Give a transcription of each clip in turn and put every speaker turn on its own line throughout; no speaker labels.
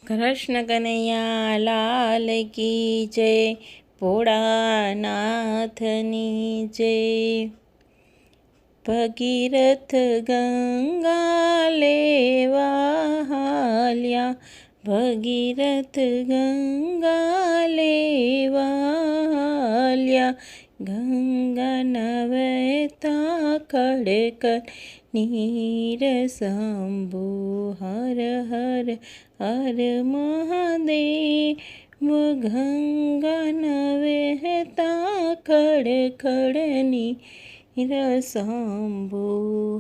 કૃષ્ણ કનૈયા લાલ કી જય, ભોળાનાથની જય। ભગીરથ ગંગા લેવા હાલ્યા, ભગીરથ ગંગા લેવા હાલ્યા। ગંગા નવતા ખડકર નીર શંભુ, હર હર હર મહાદેવ। ગંગા નવતા ખડખડ નીર શંભુ,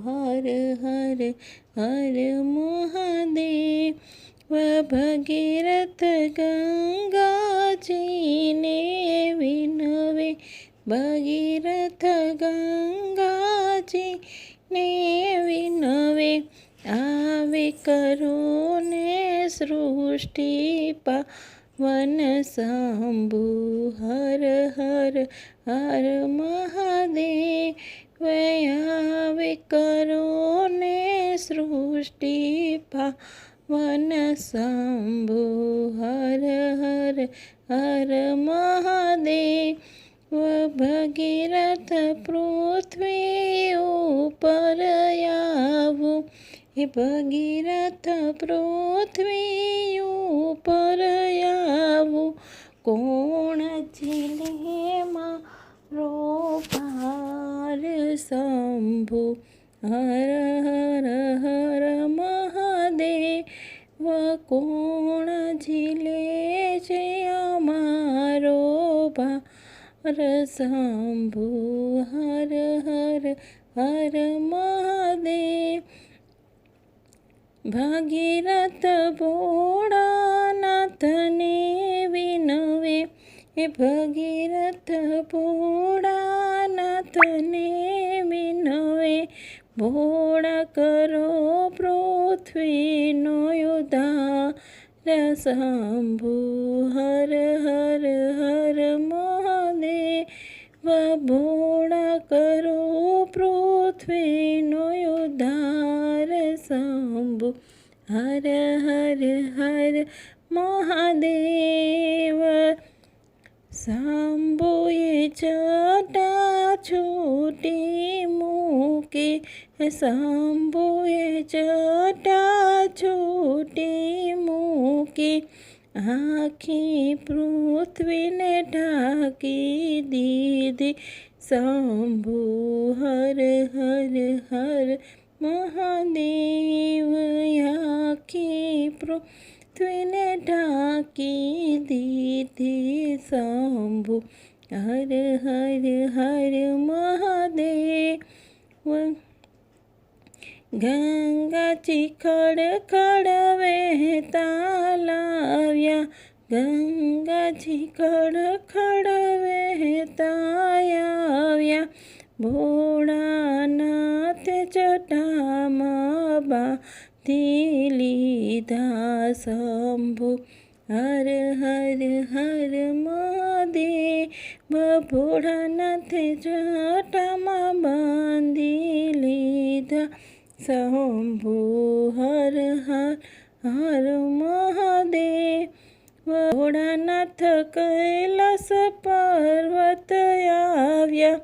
હર હર હર મહાદેવ। ભગીરથ ગંગાજીને વિનવે, ભગીરથ ગંગાજીને વિનવે। આવે કરુણે સૃષ્ટિ પાવન શંભુ, હર હર હર મહાદેવ। આવે કરુણે સૃષ્ટિ પાવન શંભુ, હર હર હર મહાદેવ। ભગીરથ પૃથ્વી ઉપર આવું, હે ભગીરથ પૃથ્વી ઉપર આવું। કોણ ઝીલે મારો પાર શંભુ, હર હર હર મહાદેવ। કોણ ઝીલે છે અમારો પાર શંભુ, હર હર હર મહાદેવ। ભગીરથ ભોળાનાથને વિનવે, હે ભગીરથ ભોળાનાથને વિનવે। ભોળા કરો પૃથ્વીનો ઉદ્ધાર શંભુ, હર હર હર મહાદેવ। ભોળા કરો પૃથ્વીનો ઉદ્ધાર શંભુ, હર હર હર મહાદેવ। શંભુએ જટા છૂટી મૂકી, શંભુએ જટા છૂટી મૂકી। આખી પૃથ્વીને ઢાંકી દીધી શંભુ, હર હર હર મહાદેવ। આખી પૃથ્વીને ઢાંકી દીધી શંભુ, હર હર હર મહાદેવ। ગંગાજી ખડખડ વહેતા લાવ્યા, ગંગાજી ખડખડ વહેતા આવ્યા। ભોળાનાથે જટામાં બાંધી લીધા શંભુ, હર હર હર મહાદેવ। ભોળાનાથે જટામાં બાંધી લીધા શંભુ, હર હર હર મહાદેવ। ભોળાનાથ કૈલાસ પર્વત આવ્યા,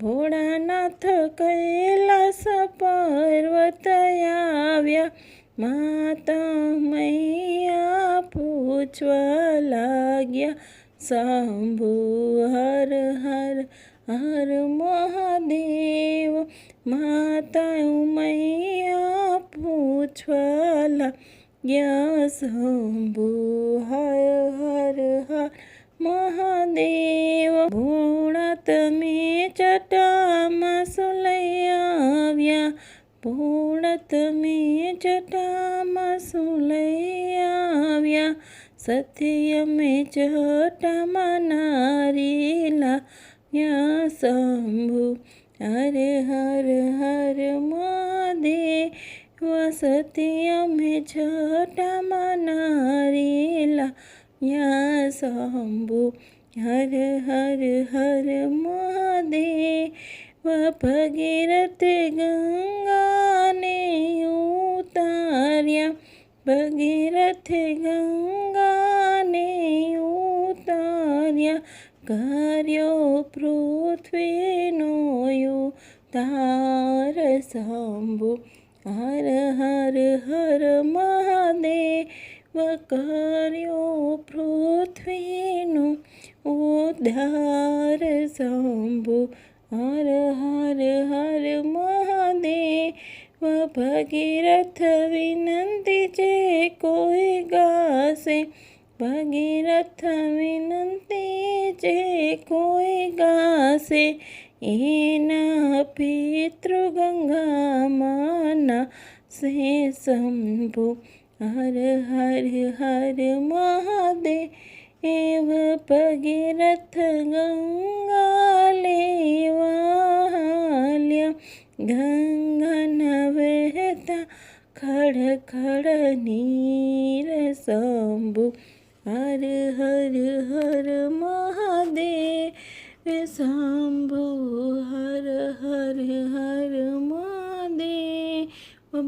ભોળાનાથ કૈલાસ પર્વત આવ્યા। માતા મૈયા પૂછવા લાગ્યા શંભુ, હર હર હર મહાદેવ। માતા મૈયા પૂછવા લાગ્યા શંભુ, હર હર હર મહાદેવ। ભોળા તમે જટામાં શું લઈ આવ્યા, ભોળા તમે જટામાં શું લઈ આવ્યા। સત્ય અમે જટામાં નારી લાવ્યા શંભુ, હર હર હર મહાદેવ। સત્ય અમે જટામાં નારી લાવ્યા શંભુ, હર હર હર મહાદેવ। ભગીરથ ગંગાને ઉતાર્યા, ભગીરથ તીર્થે ગંગાને ઉતાર્યા, કર્યો પૃથ્વીનો ઉદ્ધાર શંભુ. હર હર હર મહાદેવ, કર્યો પૃથ્વીનો ઉદ્ધાર શંભુ. હર હર હર મહાદેવ, ભગીરથ વિનંતી જે કોઈ ગાશે, ભગીરથ વિનંતી જે કોઈ ગાશે, એના પિતૃ ગંગામાં નાશે શંભુ. હર હર હર મહાદેવ, ભગીરથ ગંગા લેવા હાલ્યા, ગંગાના વહેતા ખડ ખડ નીર શંભુ. હર હર હર મહાદેવ શંભુ. હર હર હર મહાદેવ.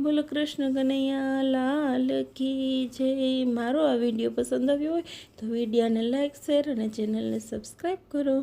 બોલો કૃષ્ણ કનૈયા લાલ કી જય. મારો આ વિડીયો પસંદ આવ્યો હોય તો વિડીયોને લાઈક, શેર અને ચેનલને સબસ્ક્રાઈબ કરો.